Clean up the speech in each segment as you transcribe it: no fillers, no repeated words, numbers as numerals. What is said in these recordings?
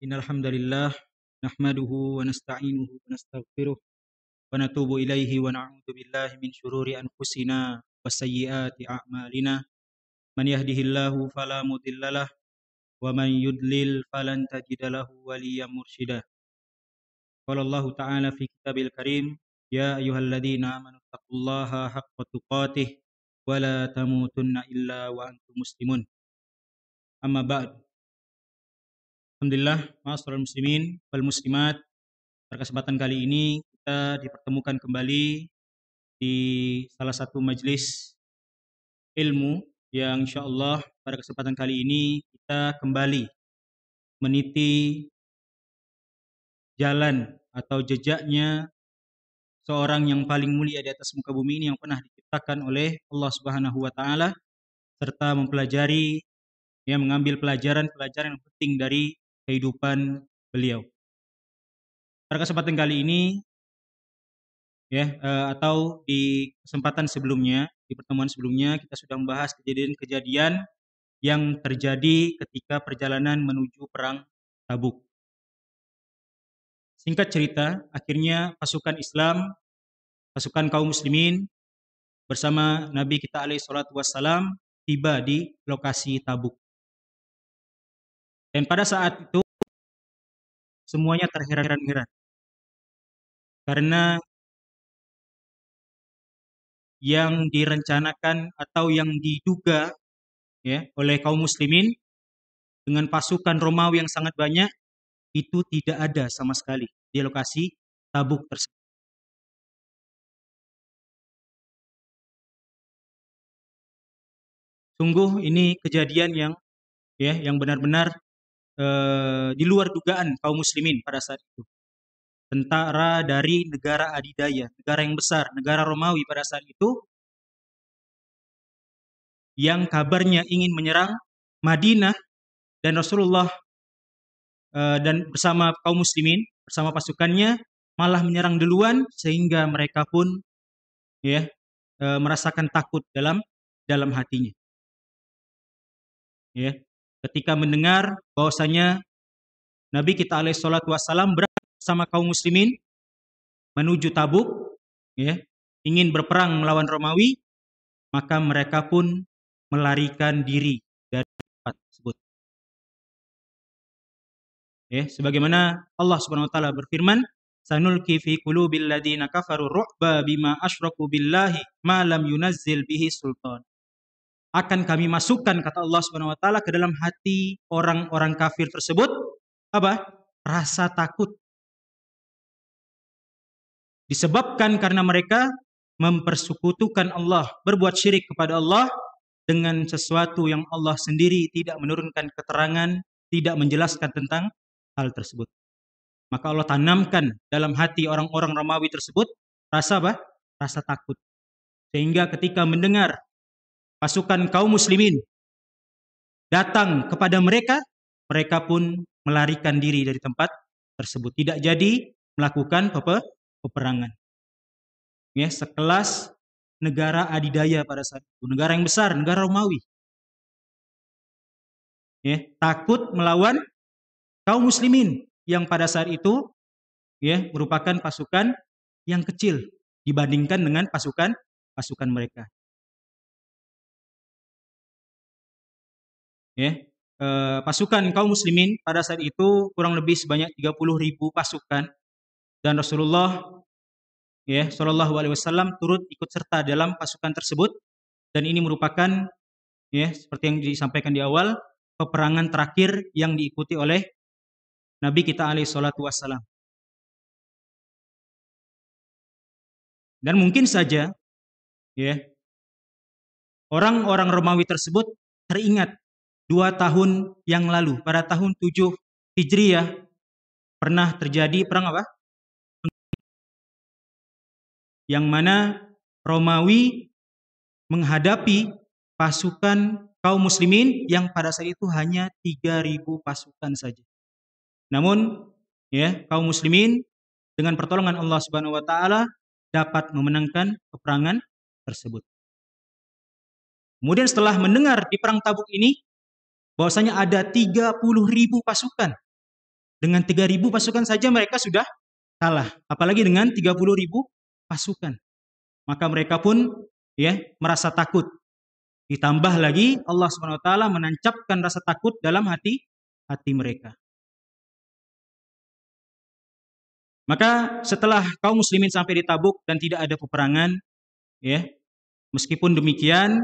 Innal hamdalillah nahmaduhu wa nasta'inuhu wa nastaghfiruh wa natubu ilaihi wa na'udzu billahi min syururi anfusina wa sayyiati a'malina. Man yahdihillahu fala mudhillalah wa man yudlil falan tajida lahu waliyyan mursyida. Qala Allah Ta'ala fi kitabil karim, ya ayyuhalladzina amanu taqullaha haqqa tuqatih wa la tamutunna illa wa antum muslimun. Amma ba'd. Alhamdulillah, ma'asyiral muslimin wal muslimat. Pada kesempatan kali ini kita dipertemukan kembali di salah satu majelis ilmu yang insya Allah pada kesempatan kali ini kita kembali meniti jalan atau jejaknya seorang yang paling mulia di atas muka bumi ini yang pernah diciptakan oleh Allah Subhanahu wa taala, serta mempelajari mengambil pelajaran-pelajaran yang penting dari kehidupan beliau. Pada kesempatan kali ini atau di kesempatan sebelumnya, di pertemuan sebelumnya kita sudah membahas kejadian-kejadian yang terjadi ketika perjalanan menuju perang Tabuk. Singkat cerita, akhirnya pasukan Islam, pasukan kaum muslimin bersama Nabi kita alaihi salatu wassalam tiba di lokasi Tabuk. Dan pada saat itu semuanya terheran-heran karena yang direncanakan atau yang diduga oleh kaum muslimin dengan pasukan Romawi yang sangat banyak itu tidak ada sama sekali di lokasi Tabuk tersebut. Sungguh ini kejadian yang benar-benar di luar dugaan kaum muslimin pada saat itu. Tentara dari negara adidaya, negara yang besar, negara Romawi pada saat itu, yang kabarnya ingin menyerang Madinah, dan Rasulullah dan bersama kaum muslimin, bersama pasukannya malah menyerang duluan, sehingga mereka pun merasakan takut dalam hatinya. Ketika mendengar bahwasanya Nabi kita alaihi salatu wassalam bersama kaum muslimin menuju Tabuk, ingin berperang melawan Romawi, maka mereka pun melarikan diri dari tempat tersebut. Sebagaimana Allah Subhanahu wa taala berfirman, sanulqi fi qulubil ladzina kafaru ru'ba bima asyraku billahi ma lam yunazzil bihi sultan. Akan kami masukkan, kata Allah Subhanahu wa taala, ke dalam hati orang-orang kafir tersebut apa? Rasa takut. Disebabkan karena mereka mempersekutukan Allah, berbuat syirik kepada Allah dengan sesuatu yang Allah sendiri tidak menurunkan keterangan, tidak menjelaskan tentang hal tersebut. Maka Allah tanamkan dalam hati orang-orang Romawi tersebut rasa apa? Rasa takut. Sehingga ketika mendengar pasukan kaum muslimin datang kepada mereka, mereka pun melarikan diri dari tempat tersebut. Tidak jadi melakukan peperangan. Sekelas negara adidaya pada saat itu, negara yang besar, negara Romawi. Takut melawan kaum muslimin yang pada saat itu merupakan pasukan yang kecil dibandingkan dengan pasukan mereka. Pasukan kaum muslimin pada saat itu kurang lebih sebanyak 30.000 pasukan, dan Rasulullah Shallallahu alaihi wasallam turut ikut serta dalam pasukan tersebut, dan ini merupakan seperti yang disampaikan di awal, peperangan terakhir yang diikuti oleh Nabi kita alaihi salatu wassalam. Dan mungkin saja orang-orang Romawi tersebut teringat 2 tahun yang lalu, pada tahun 7 Hijriah, pernah terjadi perang apa? Yang mana Romawi menghadapi pasukan kaum muslimin yang pada saat itu hanya 3.000 pasukan saja. Namun kaum muslimin dengan pertolongan Allah Subhanahu wa taala dapat memenangkan peperangan tersebut. Kemudian setelah mendengar di perang Tabuk ini bahwasanya ada 30.000 pasukan Dengan 3.000 pasukan saja mereka sudah kalah, apalagi dengan 30.000 pasukan. Maka mereka pun ya merasa takut. Ditambah lagi Allah Subhanahu wa taala menancapkan rasa takut dalam hati mereka. Maka setelah kaum muslimin sampai di Tabuk dan tidak ada peperangan, ya, meskipun demikian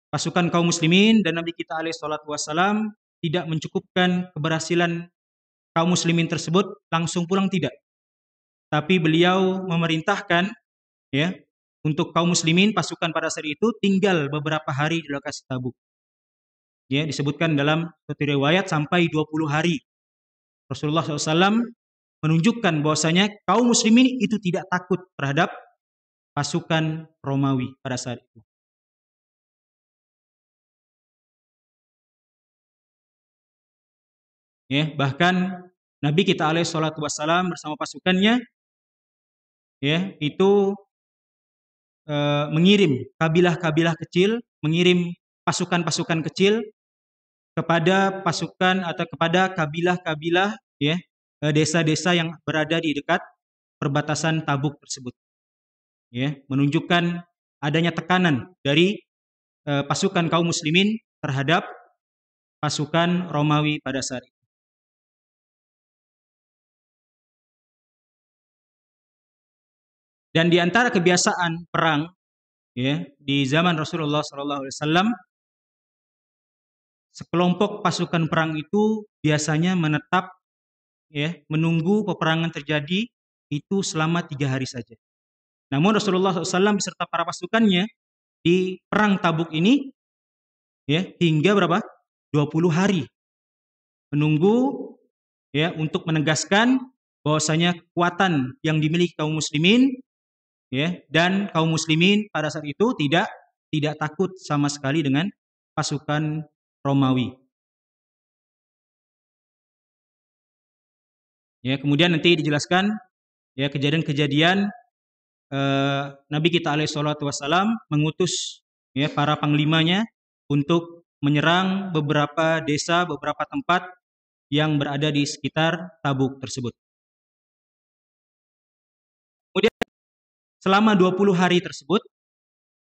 pasukan kaum muslimin dan Nabi kita alaihi salatu wassalam tidak mencukupkan keberhasilan kaum muslimin tersebut langsung pulang, tidak. Tapi beliau memerintahkan ya untuk kaum muslimin pasukan pada saat itu tinggal beberapa hari di lokasi Tabuk. Ya, disebutkan dalam suatu riwayat sampai 20 hari. Rasulullah SAW menunjukkan bahwasanya kaum muslimin itu tidak takut terhadap pasukan Romawi pada saat itu. Ya, bahkan Nabi kita alaihi salatu wassalam bersama pasukannya ya itu mengirim kabilah-kabilah kecil, mengirim pasukan-pasukan kecil kepada pasukan atau kepada kabilah-kabilah ya desa-desa yang berada di dekat perbatasan Tabuk tersebut. Ya, menunjukkan adanya tekanan dari pasukan kaum muslimin terhadap pasukan Romawi pada saat itu. Dan di antara kebiasaan perang ya di zaman Rasulullah SAW, sekelompok pasukan perang itu biasanya menetap ya menunggu peperangan terjadi itu selama 3 hari saja. Namun Rasulullah SAW beserta para pasukannya di perang Tabuk ini ya hingga berapa? 20 hari menunggu ya untuk menegaskan bahwasanya kekuatan yang dimiliki kaum muslimin ya dan kaum muslimin pada saat itu tidak takut sama sekali dengan pasukan Romawi. Ya, kemudian nanti dijelaskan ya kejadian-kejadian Nabi kita alaihi salatu wassalam mengutus ya para panglimanya untuk menyerang beberapa desa, beberapa tempat yang berada di sekitar Tabuk tersebut. Kemudian selama 20 hari tersebut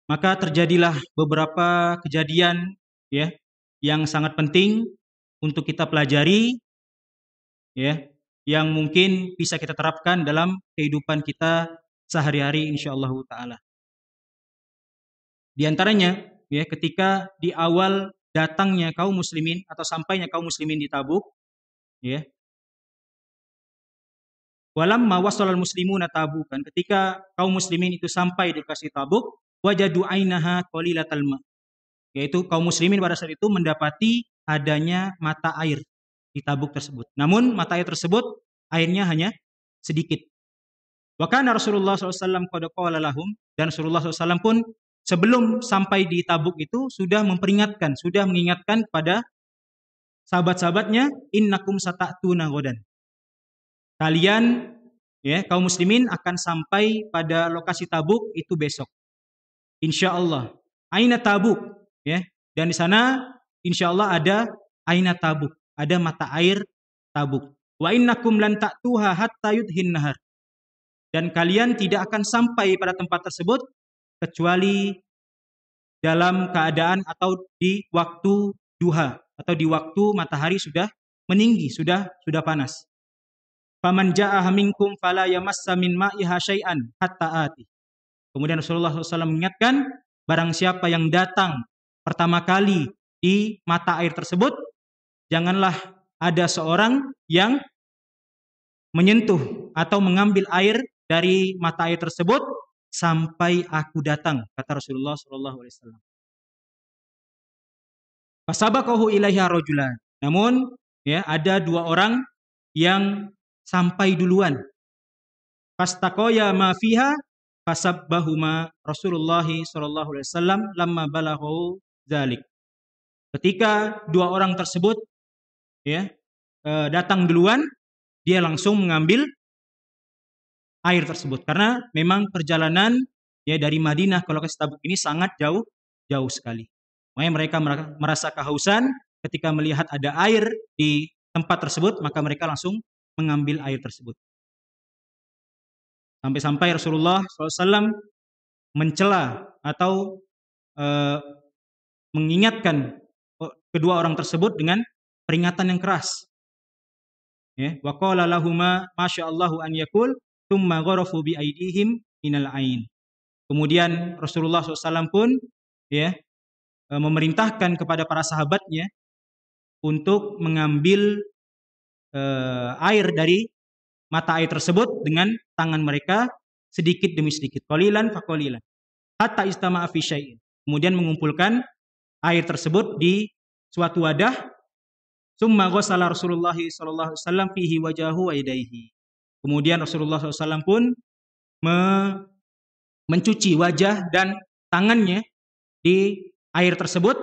maka terjadilah beberapa kejadian ya yang sangat penting untuk kita pelajari ya yang mungkin bisa kita terapkan dalam kehidupan kita sehari-hari insyaallah taala. Di antaranya ya ketika di awal datangnya kaum muslimin atau sampainya kaum muslimin di Tabuk ya. Walamma wasalal muslimuna Tabukan, ketika kaum muslimin itu sampai di lokasi Tabuk, wajadu ainaha qalilatal ma. Yaitu kaum muslimin pada saat itu mendapati adanya mata air di Tabuk tersebut. Namun mata air tersebut airnya hanya sedikit. Wa kana Rasulullah SAW qad qala lahum, dan Rasulullah SAW pun sebelum sampai di Tabuk itu sudah memperingatkan, sudah mengingatkan kepada sahabat-sahabatnya, innakum sata'tuna ghadan. Kalian ya kaum muslimin akan sampai pada lokasi Tabuk itu besok. Insyaallah. Aina Tabuk ya. Dan di sana insyaallah ada aina Tabuk, ada mata air Tabuk. Wa innakum lan ta'tuha hatta yudhin nahar. Dan kalian tidak akan sampai pada tempat tersebut kecuali dalam keadaan atau di waktu duha atau di waktu matahari sudah meninggi, sudah panas. Faman jaa'a minkum fala yamassa min ma'iha syai'an hatta ati. Kemudian Rasulullah SAW mengingatkan, barang siapa yang datang pertama kali di mata air tersebut, janganlah ada seorang yang menyentuh atau mengambil air dari mata air tersebut sampai aku datang, kata Rasulullah SAW. Fasabaqahu ilaiha rajulan. Namun ya ada 2 orang yang sampai duluan. Fastaqaya ma fiha fasabbahuma Rasulullah sallallahu alaihi wasallam lamma balaghu dzalik. Ketika 2 orang tersebut ya datang duluan, dia langsung mengambil air tersebut karena memang perjalanan ya dari Madinah ke lokasi Tabuk ini sangat jauh sekali. Makanya mereka merasa kehausan ketika melihat ada air di tempat tersebut, maka mereka langsung mengambil air tersebut. Sampai-sampai Rasulullah SAW mencela atau mengingatkan kedua orang tersebut dengan peringatan yang keras. Ya, wa qala lahuma masyaallahu an yakul tsumma gharafu bi aidihim minal ain. Kemudian Rasulullah SAW pun ya memerintahkan kepada para sahabatnya untuk mengambil air dari mata air tersebut dengan tangan mereka sedikit demi sedikit, qalilan fa qalilan, hatta istama'a fi syai'in. Kemudian mengumpulkan air tersebut di suatu wadah. Summa ghassala Rasulullah sallallahu alaihi wasallam fihi wajahu wa yadayhi. Kemudian Rasulullah SAW pun mencuci wajah dan tangannya di air tersebut.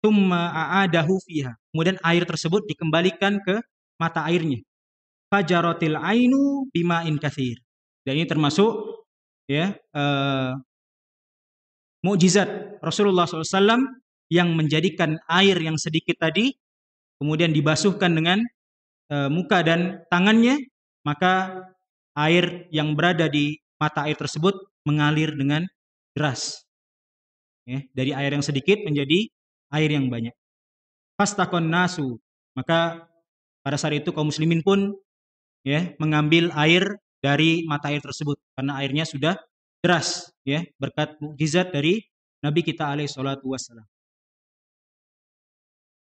Summa a'adahu fiha. Kemudian air tersebut dikembalikan ke mata airnya. Fajaratil ainu bima'in katsir. Dan ini termasuk ya mukjizat Rasulullah SAW yang menjadikan air yang sedikit tadi kemudian dibasuhkan dengan muka dan tangannya, maka air yang berada di mata air tersebut mengalir dengan deras. Ya, dari air yang sedikit menjadi air yang banyak. Fastakon nasu, maka pada saat itu kaum muslimin pun ya mengambil air dari mata air tersebut karena airnya sudah deras, ya, berkat mukjizat dari Nabi kita alaihi salatu wassalam.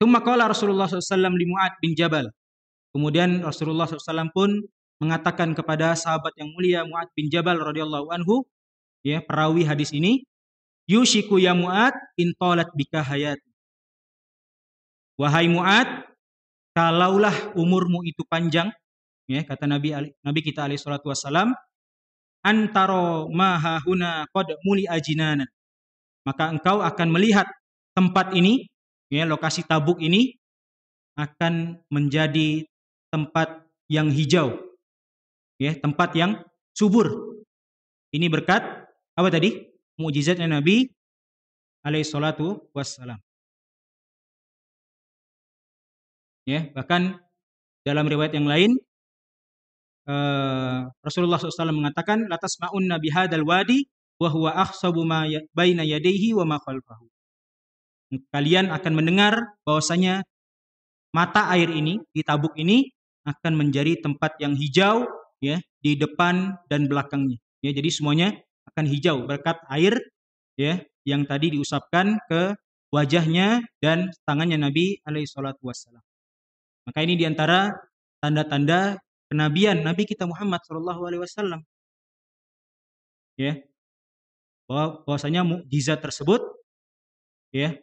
Tsumma qala Rasulullah SAW li Mu'ad bin Jabal. Kemudian Rasulullah SAW pun mengatakan kepada sahabat yang mulia Mu'ad bin Jabal radhiyallahu anhu, ya, perawi hadis ini, yushiku ya Mu'ad in talat bika hayat. Wahai Mu'ad, kalaulah umurmu itu panjang, ya, kata Nabi kita alaihi salatu wassalam, antaro mahahuna qad muli ajinanan. Maka engkau akan melihat tempat ini, ya, lokasi Tabuk ini akan menjadi tempat yang hijau, ya, tempat yang subur. Ini berkat apa tadi? Mukjizatnya Nabi alaihi salatu wassalam. Ya, bahkan dalam riwayat yang lain Rasulullah SAW mengatakan latas ma'un nabi hadal wadi wa huwa akhsabu ma baina yadayhi wa ma khalfahu. Kalian akan mendengar bahwasanya mata air ini di Tabuk ini akan menjadi tempat yang hijau, ya, di depan dan belakangnya. Ya, jadi semuanya akan hijau berkat air, ya, yang tadi diusapkan ke wajahnya dan tangannya Nabi alaihi salatu wassalam. Maka ini diantara tanda-tanda kenabian Nabi kita Muhammad sallallahu alaihi wasallam. Ya. Bahwasanya mukjizat tersebut, ya,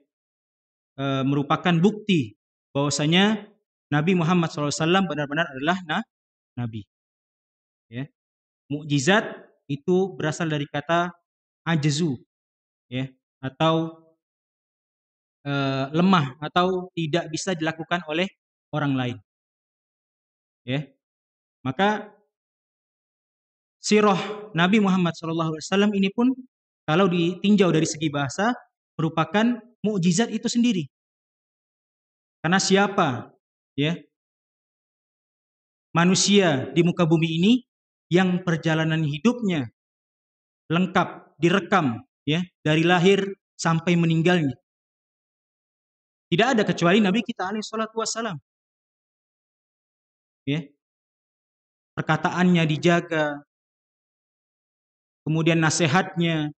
merupakan bukti bahwasanya Nabi Muhammad SAW benar-benar adalah nabi. Ya. Mukjizat itu berasal dari kata ajzu, ya, atau lemah atau tidak bisa dilakukan oleh orang lain. Ya. Maka sirah Nabi Muhammad SAW ini pun kalau ditinjau dari segi bahasa merupakan mukjizat itu sendiri. Karena siapa, ya, manusia di muka bumi ini yang perjalanan hidupnya lengkap direkam, ya, dari lahir sampai meninggalnya. Tidak ada kecuali Nabi kita alaihi salatu wassalam. Ya. Perkataannya dijaga, kemudian nasihatnya,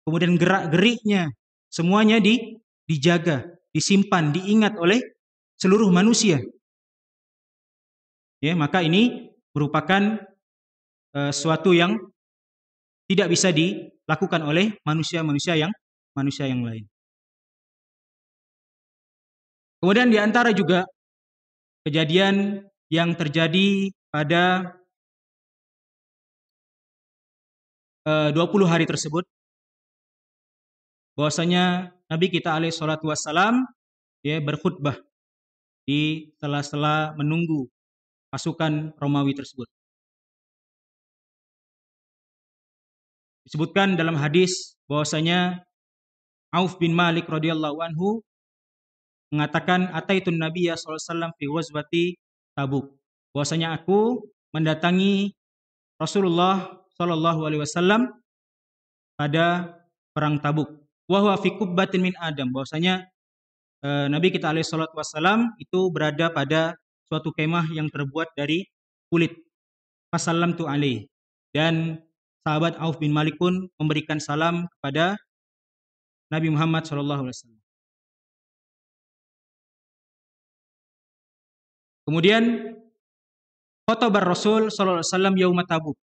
kemudian gerak-geriknya, semuanya dijaga, disimpan, diingat oleh seluruh manusia. Ya, maka ini merupakan suatu yang tidak bisa dilakukan oleh manusia yang lain. Kemudian di antara juga kejadian yang terjadi pada 20 hari tersebut, bahwasanya Nabi kita alaihi salatu wassalam, ya, berkhutbah di sela-sela menunggu pasukan Romawi tersebut. Disebutkan dalam hadis bahwasanya Auf bin Malik radhiyallahu anhu mengatakan ataitun Nabiyya sallallahu alaihi wasallam fi ghazwati Tabuk. Bahwasanya aku mendatangi Rasulullah Shallallahu Alaihi Wasallam pada perang Tabuk. Wahwa fi kubbatin min Adam. Bahwasanya Nabi kita alaihi salatu wassalam itu berada pada suatu kemah yang terbuat dari kulit. Fasallam tu alaih. Dan sahabat Auf bin Malik pun memberikan salam kepada Nabi Muhammad Shallallahu Alaihi Wasallam. Kemudian khotobar Rasul Shallallahu Alaihi Wasallam yauma Tabuk.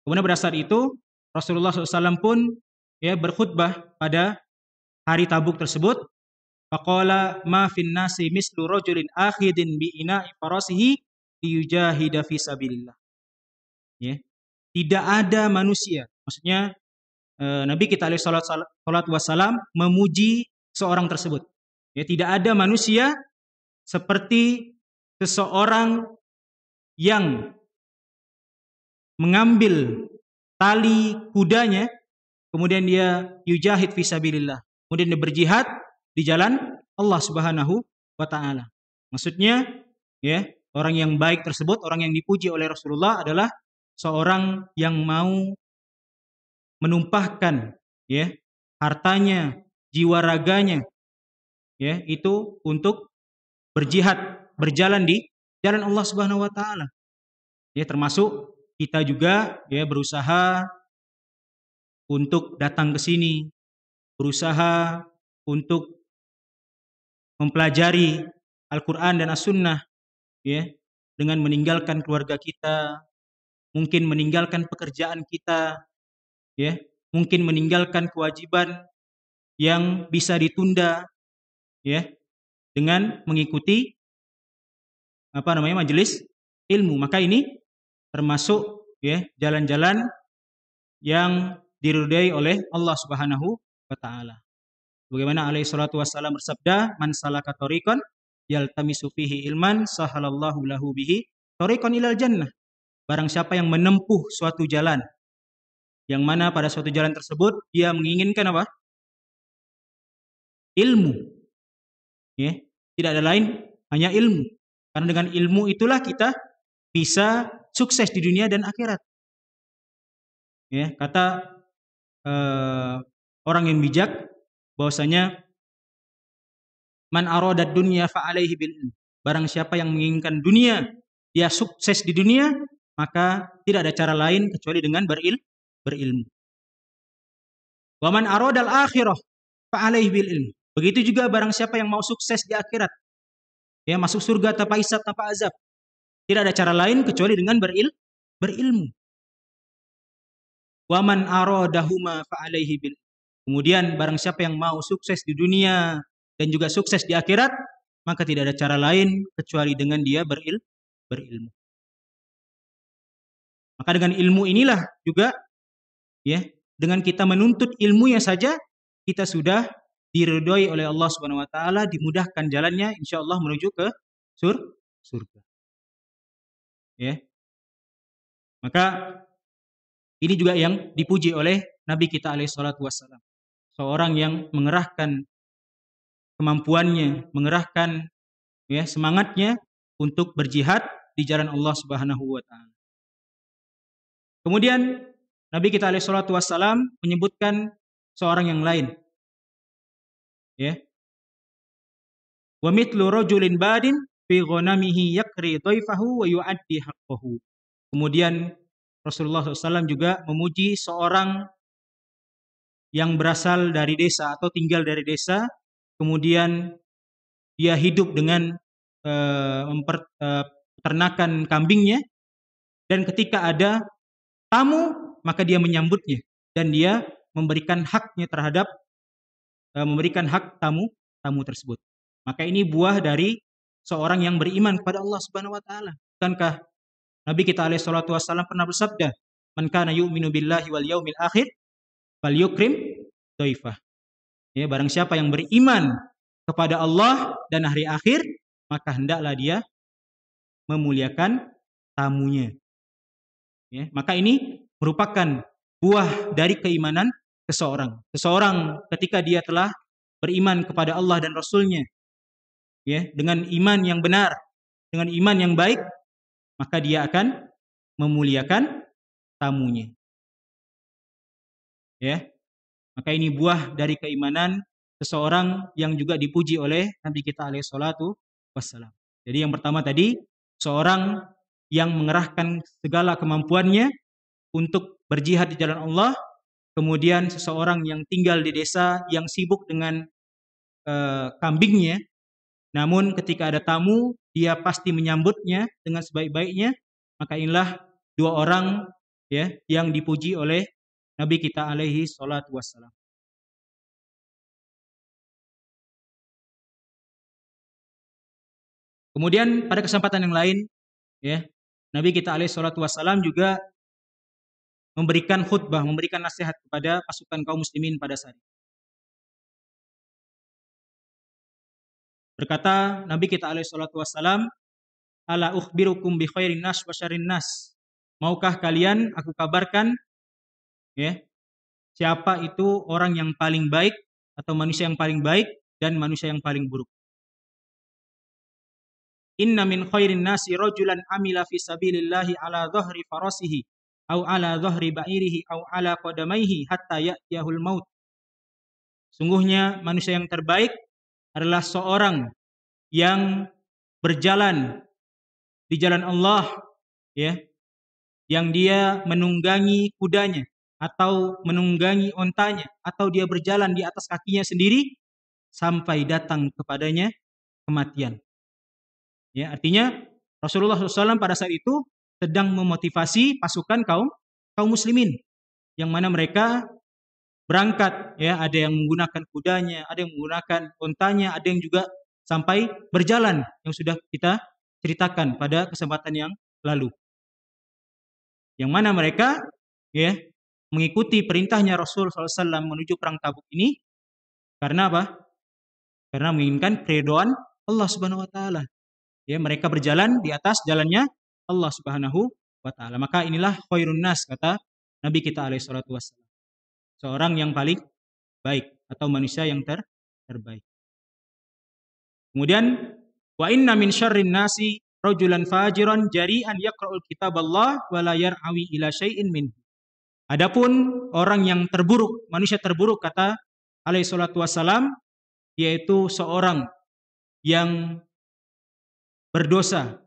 Kemudian pada saat itu Rasulullah SAW pun berkhutbah pada hari Tabuk tersebut. Faqala ma fin nasi mislu rajulin akhidin bi ina'i farasihi liyujahida fi sabilillah. Ya. Tidak ada manusia, maksudnya Nabi kita alaihi salatu wassalam memuji seorang tersebut. Ya, tidak ada manusia seperti seseorang yang mengambil tali kudanya, kemudian dia yujahid fi sabilillah, kemudian dia berjihad di jalan Allah Subhanahu wa taala. Maksudnya, ya, orang yang baik tersebut, orang yang dipuji oleh Rasulullah adalah seorang yang mau menumpahkan, ya, hartanya, jiwa raganya, ya, itu untuk berjihad, berjalan di jalan Allah Subhanahu wa taala. Ya, termasuk kita juga ya berusaha untuk datang ke sini, berusaha untuk mempelajari Al-Qur'an dan As-Sunnah, ya, dengan meninggalkan keluarga kita, mungkin meninggalkan pekerjaan kita, ya, mungkin meninggalkan kewajiban yang bisa ditunda, ya, dengan mengikuti majelis ilmu. Maka ini termasuk ya jalan-jalan yang diridai oleh Allah Subhanahu wa taala. Bagaimana alaihi salatu wassalam bersabda, "Man salaka tariqan yaltamisu fihi ilman sahalallahu lahu bihi tariqan ilal jannah." Barang siapa yang menempuh suatu jalan yang mana pada suatu jalan tersebut dia menginginkan apa? Ilmu. Ya, tidak ada lain hanya ilmu. Karena dengan ilmu itulah kita bisa sukses di dunia dan akhirat. Ya, kata orang yang bijak bahwasanya man aradad dunya fa alaihi bil ilm. Barang siapa yang menginginkan dunia, dia sukses di dunia, maka tidak ada cara lain kecuali dengan berilmu. Wa man aradal akhirah fa alaihi bil ilm. Begitu juga barang siapa yang mau sukses di akhirat, ya, masuk surga tanpa hisab, tanpa azab. Tidak ada cara lain kecuali dengan berilmu. Wa man aradahuma fa alaihi bil. Kemudian barang siapa yang mau sukses di dunia dan juga sukses di akhirat, maka tidak ada cara lain kecuali dengan dia berilmu. Maka dengan ilmu inilah juga, ya, dengan kita menuntut ilmunya saja kita sudah diridhoi oleh Allah Subhanahu wa taala, dimudahkan jalannya insyaallah menuju ke surga. Ya. Maka ini juga yang dipuji oleh Nabi kita alaihi salatu wassalam. Seorang yang mengerahkan kemampuannya, mengerahkan ya semangatnya untuk berjihad di jalan Allah Subhanahu wa taala. Kemudian Nabi kita alaihi salatu wassalam menyebutkan seorang yang lain. Ya. Wa mithlu rajulin badin fi ghanamihi yakri dhaifahu wa yu'addi haqqahu. Kemudian Rasulullah SAW juga memuji seorang yang berasal dari desa atau tinggal dari desa, kemudian dia hidup dengan peternakan kambingnya, dan ketika ada tamu maka dia menyambutnya dan dia memberikan haknya terhadap memberikan hak tamu tersebut. Maka ini buah dari seorang yang beriman kepada Allah Subhanahu wa taala. Bukankah Nabi kita alaihi salatu wasallam pernah bersabda, "Man kana yu'minu billahi wal yaumil akhir falyukrim dhaifah." Ya, barang siapa yang beriman kepada Allah dan hari akhir, maka hendaklah dia memuliakan tamunya. Ya, maka ini merupakan buah dari keimanan seseorang. Seseorang ketika dia telah beriman kepada Allah dan Rasul-Nya, ya, dengan iman yang benar, dengan iman yang baik, maka dia akan memuliakan tamunya. Ya. Maka ini buah dari keimanan seseorang yang juga dipuji oleh Nabi kita alaihi salatu wassalam. Jadi yang pertama tadi, seorang yang mengerahkan segala kemampuannya untuk berjihad di jalan Allah, kemudian seseorang yang tinggal di desa yang sibuk dengan kambingnya, namun ketika ada tamu, dia pasti menyambutnya dengan sebaik-baiknya, maka inilah dua orang ya yang dipuji oleh Nabi kita alaihi salatu wassalam. Kemudian pada kesempatan yang lain, ya, Nabi kita alaihi salatu wassalam juga memberikan khutbah, memberikan nasihat kepada pasukan kaum muslimin pada saat itu. Berkata Nabi kita alaihi salatu wassalam, "Ala ukhbirukum bi khairin nas wa syarrin nas." Maukah kalian aku kabarkan ya, siapa itu orang yang paling baik atau manusia yang paling baik dan manusia yang paling buruk. Inna min khairin nasi rajulan amila fi sabilillahi ala dhahri farasihi au ala dhahri ba'irihi au ala qadamaihi hatta ya'tiyahul maut. Sungguhnya manusia yang terbaik adalah seorang yang berjalan di jalan Allah ya, yang dia menunggangi kudanya atau menunggangi ontanya atau dia berjalan di atas kakinya sendiri sampai datang kepadanya kematian. Ya, artinya Rasulullah SAW pada saat itu sedang memotivasi pasukan kaum muslimin yang mana mereka berangkat ya, ada yang menggunakan kudanya, ada yang menggunakan ontanya, ada yang juga sampai berjalan yang sudah kita ceritakan pada kesempatan yang lalu. Yang mana mereka ya mengikuti perintahnya Rasul SAW menuju perang Tabuk ini karena apa? Karena menginginkan keridhaan Allah Subhanahu wa taala. Ya, mereka berjalan di atas jalannya Allah Subhanahu wa taala. Maka inilah khairun nas kata Nabi kita alaihi salatu wassalam. Seorang yang paling baik atau manusia yang terbaik. Kemudian wa inna min syarrin nasi rajulan fajiran jari'an yaqra'ul kitaballah wa la yar'awi ila syai'in min. Adapun orang yang terburuk, manusia terburuk kata alaihi salatu wassalam, yaitu seorang yang berdosa,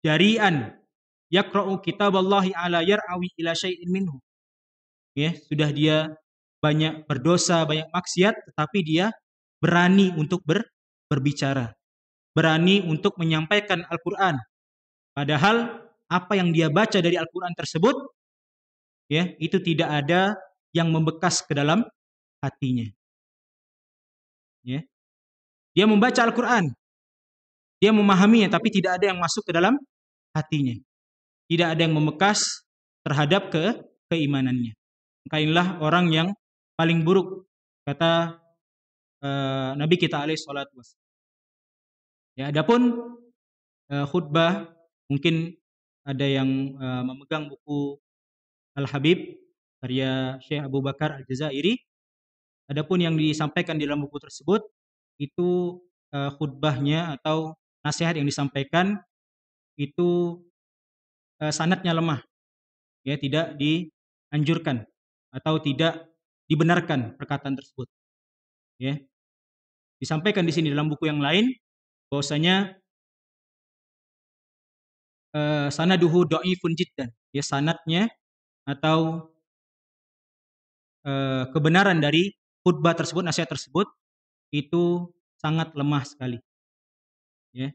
jari'an yaqra'u kitaballahi ala yar'awi ila syai'in minhu. Ya, sudah dia banyak berdosa, banyak maksiat, tetapi dia berani untuk berbicara, berani untuk menyampaikan Al-Quran. Padahal apa yang dia baca dari Al-Quran tersebut, ya, itu tidak ada yang membekas ke dalam hatinya. Ya. Dia membaca Al-Quran, dia memahaminya, tapi tidak ada yang masuk ke dalam hatinya. Tidak ada yang membekas terhadap keimanannya. Maka inilah orang yang paling buruk, kata Nabi kita alaihi salatu wassalam. Ya, adapun khutbah, mungkin ada yang memegang buku Al-Habib karya Syekh Abu Bakar Al-Jazairi. Adapun yang disampaikan di dalam buku tersebut itu khutbahnya atau nasihat yang disampaikan itu sanadnya lemah. Ya, tidak dianjurkan atau tidak dibenarkan perkataan tersebut. Ya. Disampaikan di sini dalam buku yang lain bahwasanya sanaduhu dhaifun jiddan. Ya, sanadnya atau kebenaran dari khutbah tersebut, nasihat tersebut itu sangat lemah sekali. Ya.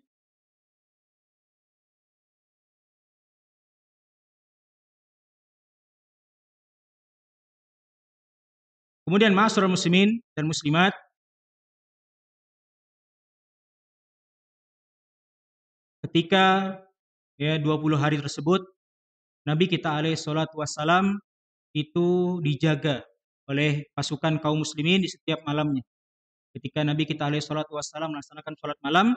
Kemudian ma'asyiral muslimin dan muslimat, ketika ya 20 hari tersebut Nabi kita alaihi salatu wassalam itu dijaga oleh pasukan kaum muslimin di setiap malamnya. Ketika Nabi kita alaihi salatu wassalam melaksanakan salat malam,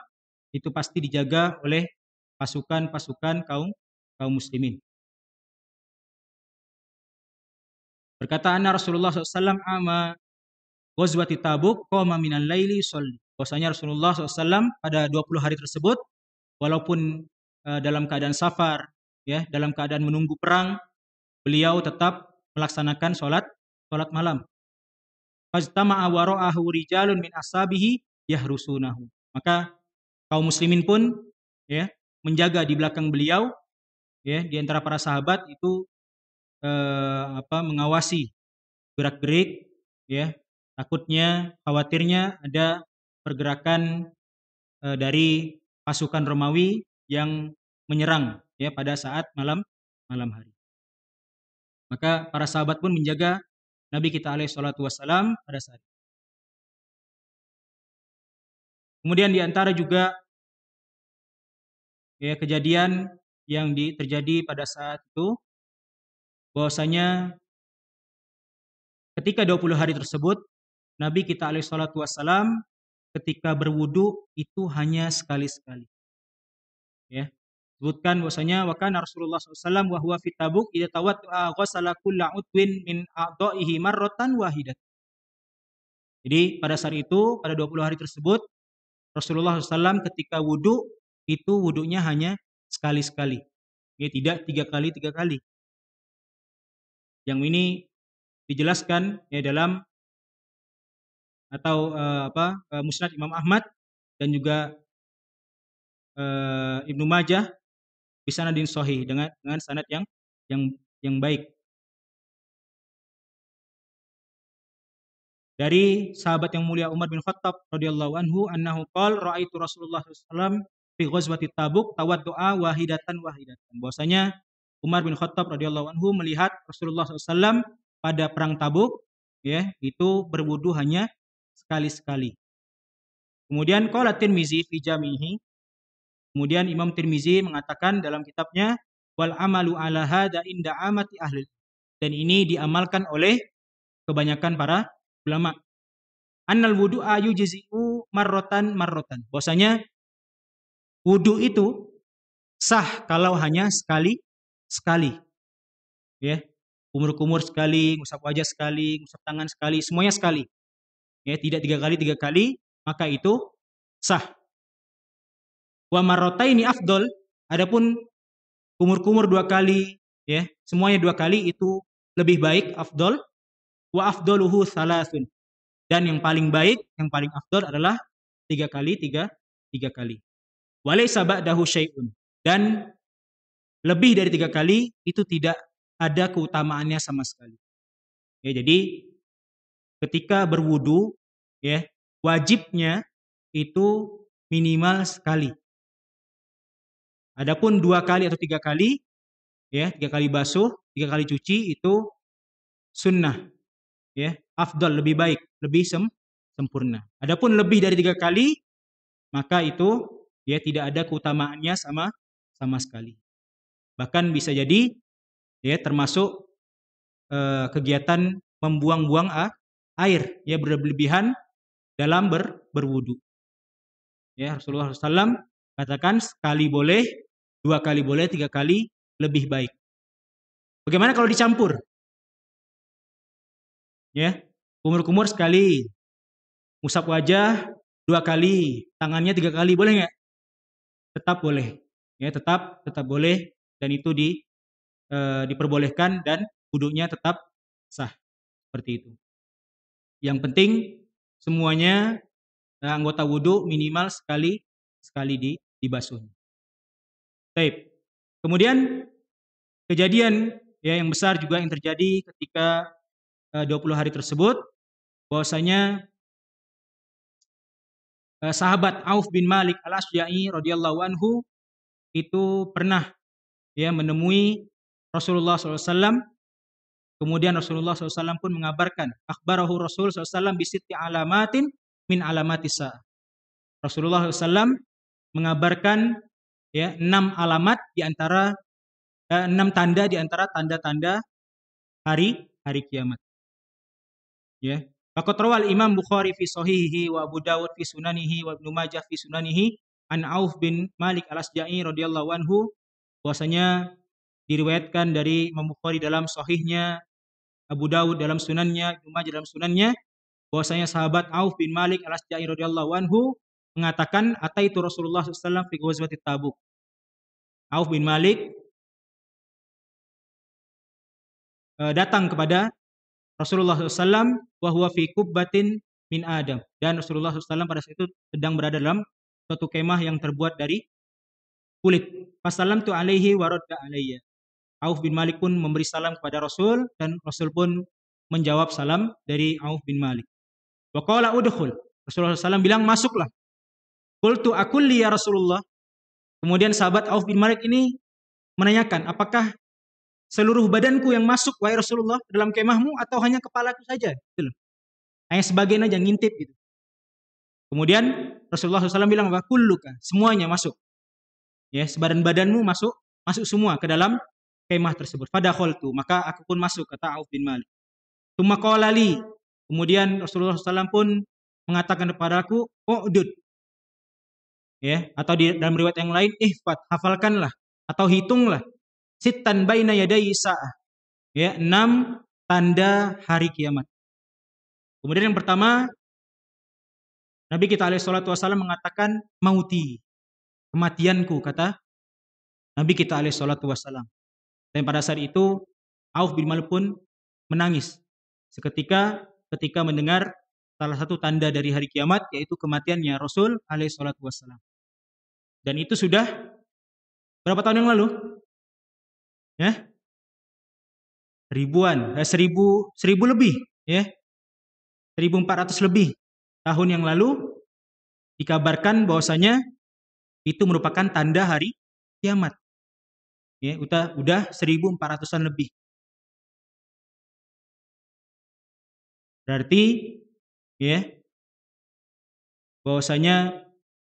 itu pasti dijaga oleh pasukan-pasukan kaum muslimin. Berkata anna Rasulullah SAW ama ghazwati Tabuk qama minal laili sholli. Bahwasanya Rasulullah SAW pada 20 hari tersebut walaupun dalam keadaan safar, ya, dalam keadaan menunggu perang, beliau tetap melaksanakan sholat malam. Fajtama'a wara'ahu rijalun min ashabihi yahrusunahu. Maka kaum muslimin pun, ya, menjaga di belakang beliau, ya, di antara para sahabat itu mengawasi gerak-gerik, ya, takutnya, khawatirnya ada pergerakan dari pasukan Romawi yang menyerang, ya, pada saat malam hari. Maka para sahabat pun menjaga Nabi kita alaihi salatu wassalam pada saat itu. Kemudian di antara juga, ya, kejadian yang terjadi pada saat itu, bahwasanya ketika 20 hari tersebut Nabi kita alaihi salatu wassalam ketika berwudu itu hanya sekali-sekali. Ya. Sebutkan bahwasanya wa kana Rasulullah SAW wa huwa fi Tabuk idza tawaddaa ghasala kulla udwin min a'dha'ihi marratan wahidat. Jadi pada saat itu, pada 20 hari tersebut, Rasulullah SAW ketika wudu itu wudunya hanya sekali-sekali. Ya, tidak 3 kali. Yang ini dijelaskan, ya, dalam atau Musnad Imam Ahmad dan juga Ibnu Majah bisanadin sahih dengan sanad yang baik. Dari sahabat yang mulia Umar bin Khattab radhiyallahu anhu annahu qala raaitu Rasulullah SAW fi ghazwati Tabuk tawaddu'a wahidatan. Bahwasanya Umar bin Khattab radhiyallahu anhu melihat Rasulullah SAW pada perang Tabuk, ya, itu berwudu hanya sekali-sekali. Kemudian qala Tirmizi fi jamihi, kemudian Imam Tirmizi mengatakan dalam kitabnya wal amalu ala hada inda amati ahli, dan ini diamalkan oleh kebanyakan para ulama. Annal wudu'a yujzi'u marratan. Bahwasanya wudu itu sah kalau hanya sekali. Ya. Kumur-kumur sekali, ngusap wajah sekali, ngusap tangan sekali, semuanya sekali. Ya, tidak 3 kali, maka itu sah. Wa marrataini afdol, adapun kumur-kumur 2 kali, ya, semuanya 2 kali itu lebih baik, afdol. Wa afdoluhu salasun, dan yang paling baik, yang paling afdol adalah 3 kali. Walaysa ba'dahu syai'un, dan lebih dari 3 kali itu tidak ada keutamaannya sama sekali. Ya, jadi ketika berwudu, ya, wajibnya itu minimal sekali. Adapun 2 kali atau 3 kali, ya, 3 kali basuh, 3 kali cuci itu sunnah. Ya, afdal, lebih baik, lebih sempurna. Adapun lebih dari 3 kali, maka itu, ya, tidak ada keutamaannya sama sekali. Bahkan bisa jadi, ya, termasuk kegiatan membuang-buang air, ya, berlebihan dalam berwudu. Ya, Rasulullah SAW katakan sekali boleh, 2 kali boleh, 3 kali lebih baik. Bagaimana kalau dicampur? Ya, kumur-kumur sekali, ngusap wajah 2 kali, tangannya 3 kali, boleh nggak? Tetap boleh, ya, tetap boleh, dan itu diperbolehkan dan wudunya tetap sah, seperti itu. Yang penting semuanya anggota wudu minimal sekali dibasuh. Baik. Kemudian kejadian, ya, yang besar juga yang terjadi ketika 20 hari tersebut, bahwasanya sahabat Auf bin Malik Al-Asja'i radhiyallahu anhu itu pernah, ya, menemui Rasulullah SAW. Kemudian Rasulullah SAW pun mengabarkan, akhbarahu Rasul SAW bisitti alamatin min alamatis sa'ah. Rasulullah SAW mengabarkan, ya, 6 alamat di antara 6 tanda di antara tanda-tanda hari kiamat. Ya. Faqad rawal Imam Bukhari fi sahihihi wa Abu Dawud fi sunanihi wa Ibnu Majah fi sunanihi an Auf bin Malik Al-Asja'i radhiyallahu anhu, bahwasanya diriwayatkan dari Imam Bukhari dalam sahihnya, Abu Dawud dalam sunannya, Ibnu Majah dalam sunannya, bahwasanya sahabat Auf bin Malik Al-Asja'i radhiyallahu anhu mengatakan ataitu Rasulullah SAW fi ghazwati Tabuk. Auf bin Malik datang kepada Rasulullah SAW wa huwa fi kubbatin min Adam, dan Rasulullah SAW pada saat itu sedang berada dalam suatu kemah yang terbuat dari kulit. Fasalamtu alaihi wa radda alayya. Auf bin Malik pun memberi salam kepada Rasul dan Rasul pun menjawab salam dari Auf bin Malik. Wa qala udkhul. Rasulullah SAW bilang masuklah. Qultu akulli ya Rasulullah. Kemudian sahabat Auf bin Malik ini menanyakan, apakah seluruh badanku yang masuk wahai Rasulullah dalam kemahmu atau hanya kepalaku saja? Gitu loh. Hanya sebagian aja ngintip gitu. Kemudian Rasulullah SAW bilang, wa kulluka, semuanya masuk. Ya, sebadan badanmu masuk semua ke dalam kemah tersebut. Fadakhaltu, maka aku pun masuk, kata Auf bin Malik. Tsumma qala li, kemudian Rasulullah SAW pun mengatakan kepadaku, u'dud. Ya, atau di dalam riwayat yang lain, ihfad, hafalkanlah atau hitunglah. Sittan baina yadai sa'ah. Ya, 6 tanda hari kiamat. Kemudian yang pertama, Nabi kita alaihi salatu wasallam mengatakan mauti, kematianku, kata Nabi kita alaihi salatu wasallam. Dan pada saat itu Auf bin Malik pun menangis seketika ketika mendengar salah satu tanda dari hari kiamat, yaitu kematiannya Rasul alaihi salatu wasallam. Dan itu sudah berapa tahun yang lalu? Ya? Seribu lebih, ya. 1400 lebih tahun yang lalu dikabarkan bahwasanya itu merupakan tanda hari kiamat. Ya, udah 1400-an lebih. Berarti ya bahwasanya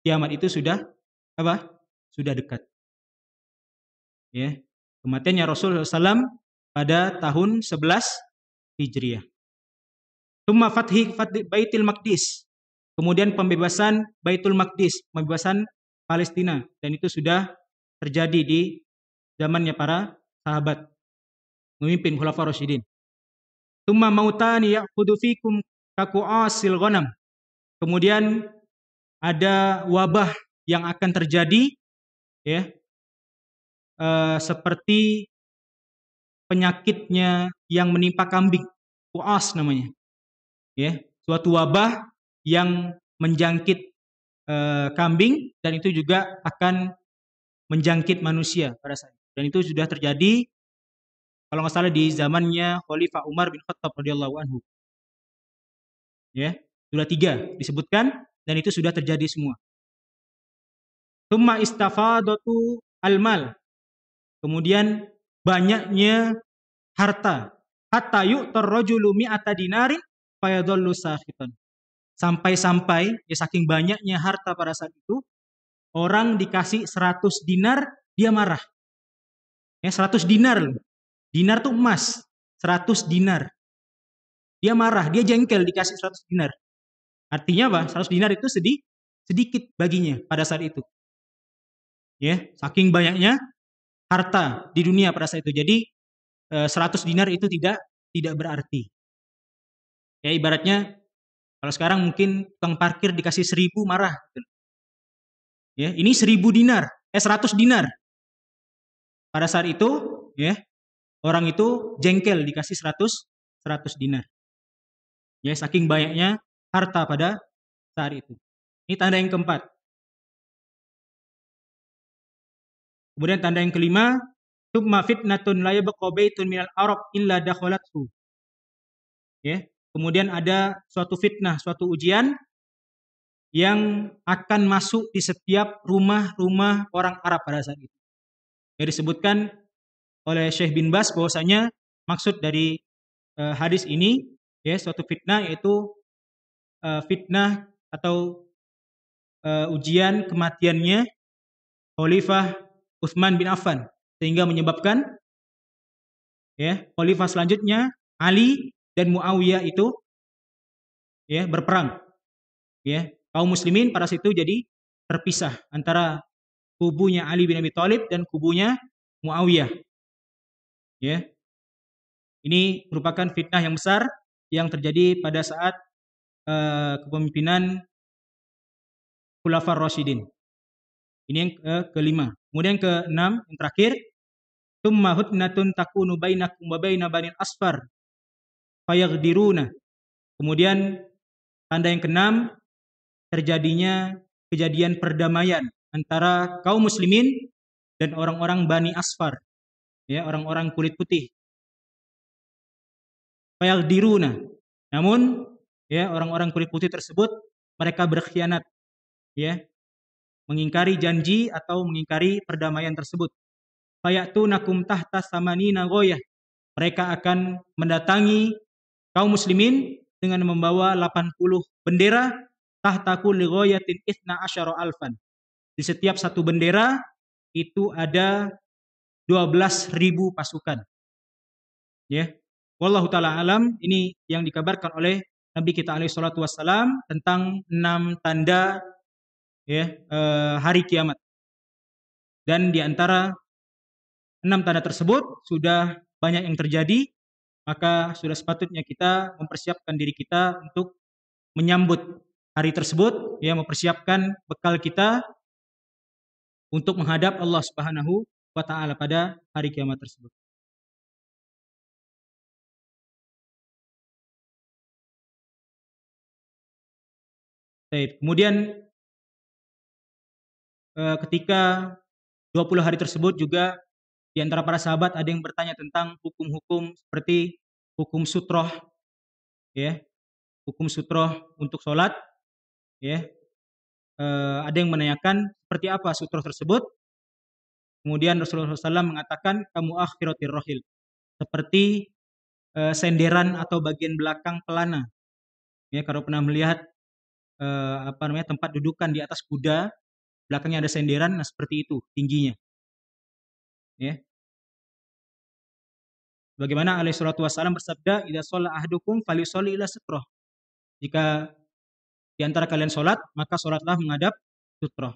kiamat itu sudah apa? Sudah dekat. Ya. Kematiannya Rasulullah SAW pada tahun 11 Hijriah. Tsumma fathi Baitul Maqdis. Kemudian pembebasan Baitul Maqdis, pembebasan Palestina, dan itu sudah terjadi di zamannya para sahabat memimpin Khulafaur Rasyidin. Tsumma mautani ya'khudhu fikum kaqu'asil ghanam. Kemudian ada wabah yang akan terjadi, ya, seperti penyakitnya yang menimpa kambing, kuas namanya, ya, suatu wabah yang menjangkit kambing, dan itu juga akan menjangkit manusia pada saat itu. Dan itu sudah terjadi kalau nggak salah di zamannya Khalifah Umar bin Khattab radhiyallahu anhu. Ya, sudah 3 disebutkan dan itu sudah terjadi semua. Tsumma istafadatu almal. Kemudian banyaknya harta. Hatta yu'tar rajulu mi'ata dinarin fayadhallu sakhitan. Sampai-sampai ya saking banyaknya harta pada saat itu, orang dikasih 100 dinar dia marah. Ya, 100 dinar. Dinar tuh emas, 100 dinar. Dia marah, dia jengkel dikasih 100 dinar. Artinya apa? 100 dinar itu sedikit baginya pada saat itu. Ya, saking banyaknya harta di dunia pada saat itu. Jadi 100 dinar itu tidak berarti. Ya, ibaratnya kalau sekarang mungkin tukang parkir dikasih 1000 marah. Ya, ini 100 dinar. Pada saat itu, ya, orang itu jengkel dikasih 100 dinar. Ya, saking banyaknya harta pada saat itu. Ini tanda yang keempat. Kemudian tanda yang kelima, tsumma fitnatun la yabqa baitun minal arab illa dakhalathu. Ya, kemudian ada suatu fitnah, suatu ujian yang akan masuk di setiap rumah-rumah orang Arab pada saat itu. Ya, disebutkan oleh Syekh bin Bas bahwasanya maksud dari hadis ini, ya, suatu fitnah yaitu fitnah atau ujian kematiannya Khalifah Utsman bin Affan, sehingga menyebabkan, ya, khalifah selanjutnya Ali dan Muawiyah itu, ya, berperang. Ya, kaum muslimin pada situ jadi terpisah antara kubunya Ali bin Abi Thalib dan kubunya Muawiyah. Ya. Ini merupakan fitnah yang besar yang terjadi pada saat kepemimpinan khulafar rasyidin. Ini yang kelima. Kemudian yang keenam, yang terakhir, tsumma hudnatun takunu bainakum wa baina banil asfar fayaghdiruna. Kemudian tanda yang keenam, terjadinya kejadian perdamaian antara kaum muslimin dan orang-orang Bani Asfar, ya, orang-orang kulit putih. Fayaghdiruna. Namun, ya, orang-orang kulit putih tersebut mereka berkhianat, ya, mengingkari janji atau mengingkari perdamaian tersebut. Fayatunakum tahta samanina ghoyah. Mereka akan mendatangi kaum muslimin dengan membawa 80 bendera, tahta kulli ghoyatin itsna asyara alfan. Di setiap satu bendera itu ada 12.000 pasukan. Ya. Wallahu taala alam, ini yang dikabarkan oleh Nabi kita alaihi salatu wassalam tentang 6 tanda, ya, hari kiamat. Dan di antara 6 tanda tersebut sudah banyak yang terjadi, maka sudah sepatutnya kita mempersiapkan diri kita untuk menyambut hari tersebut, ya, mempersiapkan bekal kita untuk menghadap Allah Subhanahu wa taala pada hari kiamat tersebut. Baik, kemudian ketika 20 hari tersebut juga di antara para sahabat ada yang bertanya tentang hukum-hukum seperti hukum sutroh, ya, hukum sutroh untuk sholat, ya. Ada yang menanyakan seperti apa sutroh tersebut. Kemudian Rasulullah SAW mengatakan kamu akhiratir rohil, seperti senderan atau bagian belakang pelana. Ya, kalau pernah melihat tempat dudukan di atas kuda, belakangnya ada senderan, nah seperti itu tingginya. Ya. Bagaimana alaihi salatu wassalam bersabda, "Idza shalla ahadukum falyusalli ila sutroh." Jika di antara kalian sholat, maka sholatlah menghadap sutroh.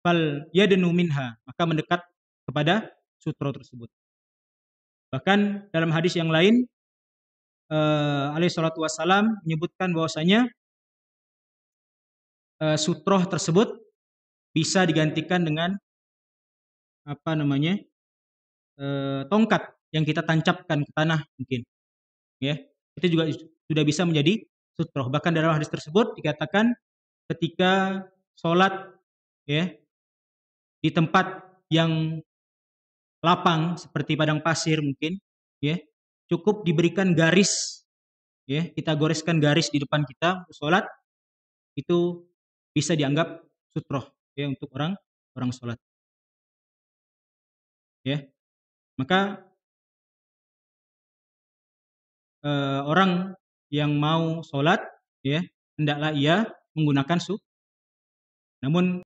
Fal yadnu minha, maka mendekat kepada sutroh tersebut. Bahkan dalam hadis yang lain, alaihi salatu wassalam menyebutkan bahwasanya sutroh tersebut bisa digantikan dengan tongkat yang kita tancapkan ke tanah mungkin, ya, itu juga sudah bisa menjadi sutroh. Bahkan dalam hadis tersebut dikatakan ketika sholat, ya, di tempat yang lapang seperti padang pasir mungkin, ya, cukup diberikan garis, ya, kita goreskan garis di depan kita untuk sholat, itu bisa dianggap sutroh, ya, untuk orang sholat, ya. Maka orang yang mau sholat, ya, hendaklah ia menggunakan namun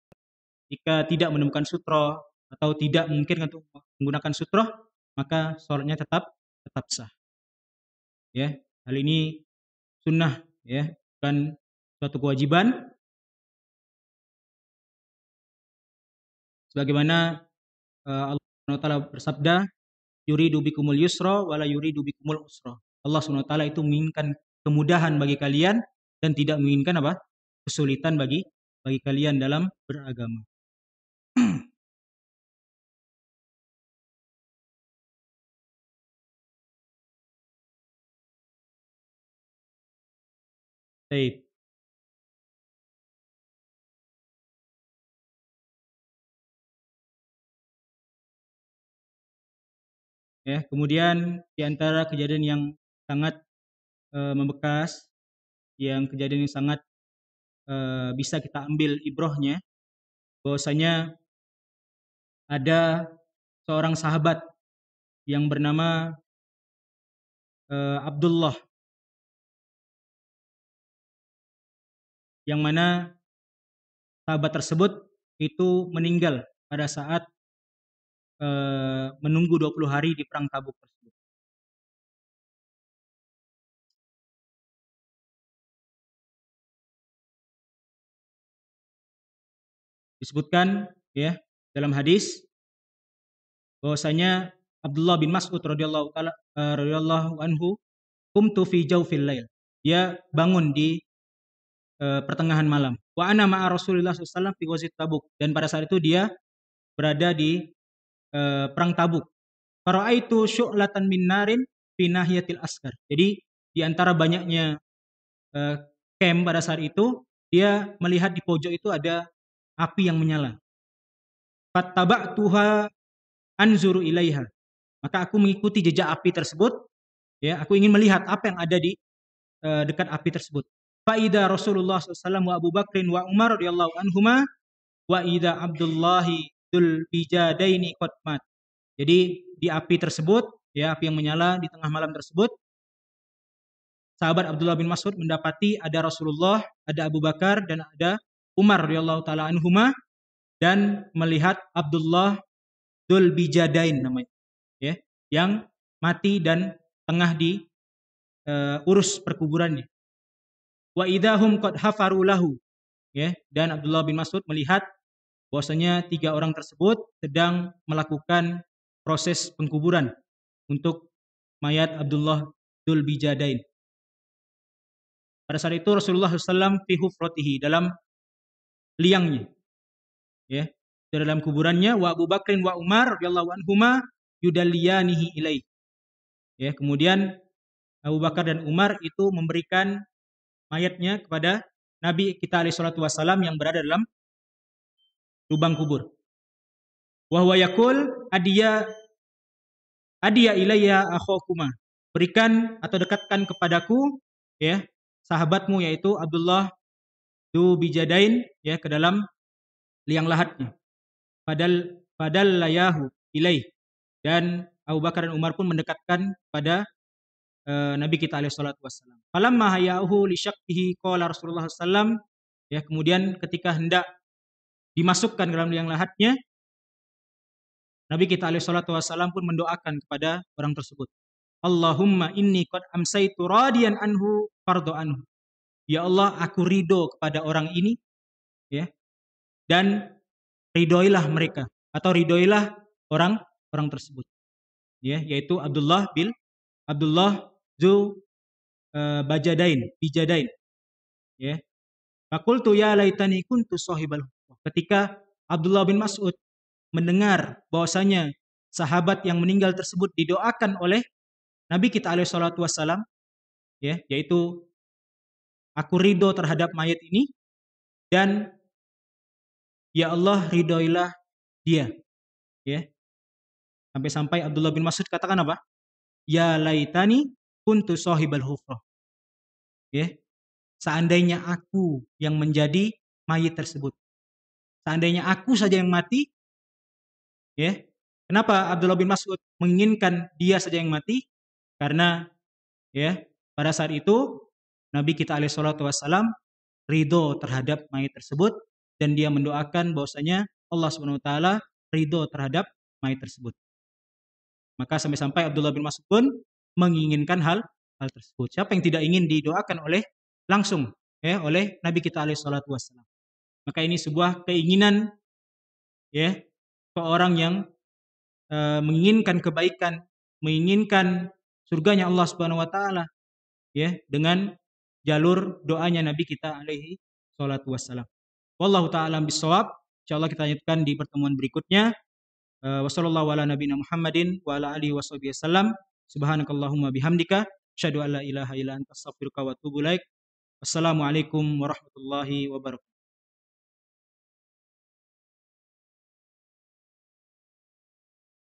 jika tidak menemukan sutroh atau tidak mungkin untuk menggunakan sutroh, maka sholatnya tetap sah. Ya, hal ini sunnah, ya, bukan suatu kewajiban. Sebagaimana Allah Subhanahu wa taala bersabda, yuridu bikumul yusra wala yuridu bikumul usra. Allah Subhanahu wa taala itu menginginkan kemudahan bagi kalian dan tidak menginginkan apa? Kesulitan bagi kalian dalam beragama. Baik. Ya, kemudian di antara kejadian yang sangat membekas, yang kejadian yang sangat bisa kita ambil ibrohnya, bahwasanya ada seorang sahabat yang bernama Abdullah, yang mana sahabat tersebut itu meninggal pada saat menunggu 20 hari di perang Tabuk tersebut. Disebutkan, ya, dalam hadis bahwasanya Abdullah bin Mas'ud radhiyallahu anhu, qumtu fi jawfil lail. Dia bangun di pertengahan malam. Wa ana ma'a Rasulillah SAW fi ghazwat Tabuk, dan pada saat itu dia berada di perang Tabuk. Fara'aitu syu'latan min narin fi nahiyatil asgar. Jadi di antara banyaknya camp pada saat itu, dia melihat di pojok itu ada api yang menyala. Fattaba'tuha anzuru ilaiha. Maka aku mengikuti jejak api tersebut, ya, aku ingin melihat apa yang ada di dekat api tersebut. Faida Rasulullah SAW wa Abu Bakrin wa Umar radhiyallahu anhuma wa ida Abdullahi dzul bijadaini qad mat. Jadi di api tersebut, ya, api yang menyala di tengah malam tersebut, sahabat Abdullah bin Mas'ud mendapati ada Rasulullah, ada Abu Bakar, dan ada Umar radhiyallahu taala anhuma, dan melihat Abdullah dzul bijadain namanya, ya, yang mati dan tengah di urus perkuburannya. Wa idahum qad hafaru lahu, ya, dan Abdullah bin Mas'ud melihat bahwasanya 3 orang tersebut sedang melakukan proses pengkuburan untuk mayat Abdullah dzul bijadain. Pada saat itu Rasulullah SAW fi hufratihi, dalam liangnya, ya, dalam kuburannya. Wa Abu Bakrin wa Umar radhiyallahu anhuma yudalliyanihi ilaih. Ya, kemudian Abu Bakar dan Umar itu memberikan mayatnya kepada Nabi kita alaihi salatu wasallam yang berada dalam lubang kubur. Wa huwa yaqul adiya ilayya akhokuma. Berikan atau dekatkan kepadaku, ya, sahabatmu yaitu Abdullah dzul bijadain, ya, ke dalam liang lahatnya. Padal layahu ilaih, dan Abu Bakar dan Umar pun mendekatkan pada Nabi kita alaihi salatu wassalam. Falamma hayahu li syaqqihi qala Rasulullah sallam, ya, kemudian ketika hendak dimasukkan ke dalam liang lahatnya, Nabi kita alaihi salatu wassalam pun mendoakan kepada orang tersebut. Allahumma inni qad amsaitu radiyan anhu fardo anhu. Ya Allah, aku ridho kepada orang ini, ya, dan ridhoilah mereka, atau ridhoilah orang tersebut, ya, yaitu Abdullah dzul bijadain, ya. Faqultu ya laitani kuntu sahibal. Ketika Abdullah bin Mas'ud mendengar bahwasanya sahabat yang meninggal tersebut didoakan oleh Nabi kita alaihi salatu wassalam, ya, yaitu aku ridho terhadap mayat ini, dan ya Allah ridhoilah dia, ya. Sampai-sampai Abdullah bin Mas'ud katakan apa? Ya laitani kuntu sahibal hufrah. Ya. Seandainya aku yang menjadi mayit tersebut. Seandainya aku saja yang mati, ya. Kenapa Abdullah bin Mas'ud menginginkan dia saja yang mati? Karena, ya, pada saat itu Nabi kita alaihi salatu wassalam ridho terhadap mayit tersebut, dan dia mendoakan bahwasanya Allah Subhanahu wa taala ridho terhadap mayit tersebut. Maka sampai-sampai Abdullah bin Mas'ud pun menginginkan hal tersebut. Siapa yang tidak ingin didoakan langsung, ya, oleh Nabi kita alaihi salatu wassalam. Maka ini sebuah keinginan, ya, seorang yang menginginkan kebaikan, menginginkan surganya Allah Subhanahu wa taala, ya, dengan jalur doanya Nabi kita alaihi salatu wassalam. Wallahu taala bisawab. Insyaallah kita lanjutkan di pertemuan berikutnya. Wassallallahu ala nabiyina Muhammadin wa ala alihi washabihi wasallam. Subhanakallahumma bihamdika asyhadu an la ilaha illa anta astaghfiruka wa atubu ilaik. Wassalamualaikum warahmatullahi wabarakatuh.